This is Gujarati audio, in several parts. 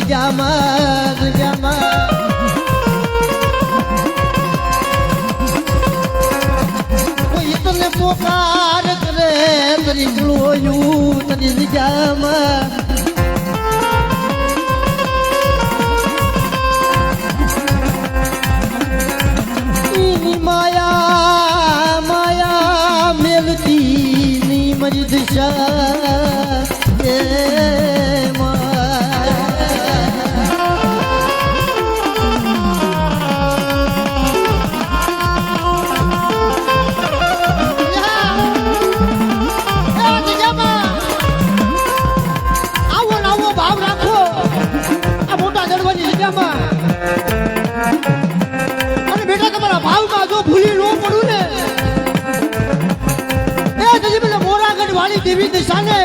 જગ્યામાં કોઈ તને પોકાર કરે તરી લોયું તરી જગ્યામાં માયા માયા મેલતી ની મરી દિશા એ દેવી દિશાને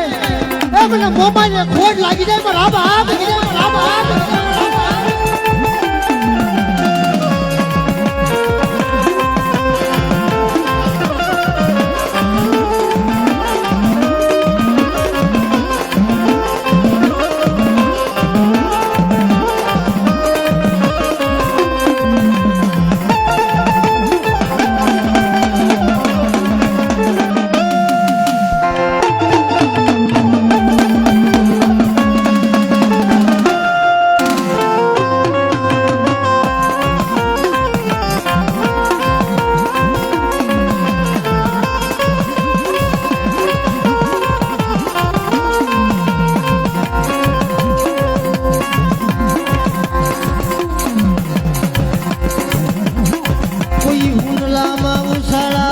એ મને મોબાઈલ ખોટ લાગી જાય પણ આ બાપ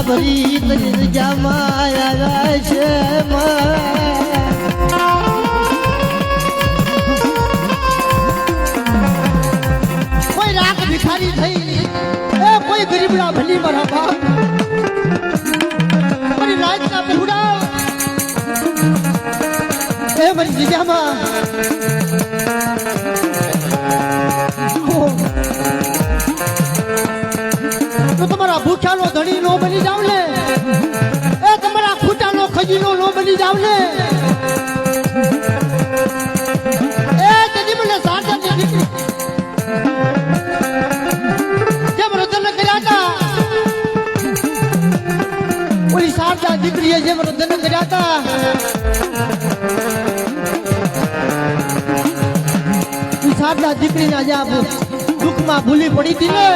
ભરી તરી જગ્યામાં આવ્યા છે કોઈ રાખ ભિખારી થઈ એ કોઈ ગરીબડા ભલી મારા બાપ મારી રાતના પહોડા એ મારી જગ્યામાં તો તમારા ભૂખ્યાનો ધણી નો બની જાવ ને એ તમારા ખૂટાનો ખજીનો નો બની જાવ ને એ તેજી મને સાચા દીકરી જેમ રતન કર્યા હતા ઓલી સાચા દીકરીએ જેમ રતન કર્યા હતા સાચા દીકરીના જે દુઃખમાં ભૂલી પડી હતી ને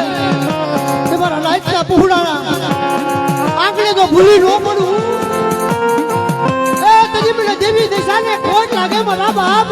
તમારા રાતના પહોળાના આંગણે તો ભૂલી ન પડું એ તજી મને દેવી દિશાને ખોટ લાગે મારા બાપ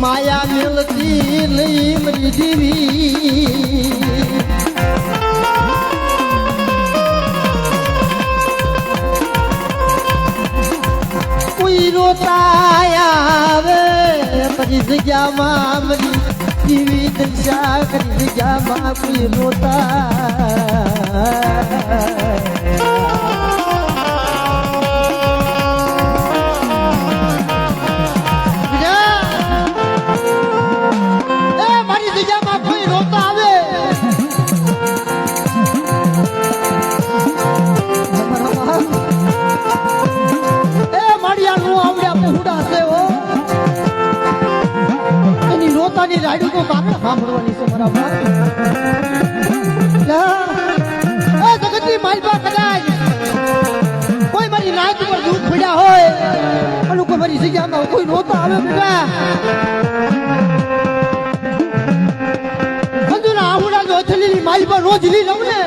માયા મિલતી નહીં મરી દેવી કોઈ રોતા આવે મારી જગ્યામાં મરી દેવી દશા કરી જગ્યામાં કોઈ રોતા રાયડું તો કાગળ સાંભળવાની છે મારા બાપ જગતની માલ જગ્યામાં કોઈ નહોતા આવે બેટા અંજુના આવડા જો અથલીની મારી પર રોજ લી લઉં ને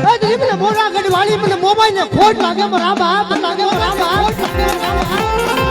એ તો મને મોરા ગઢ વાળી મને મોબાઈલ ને ખોટ લાગે મારા બાપ લાગે મારા બાપ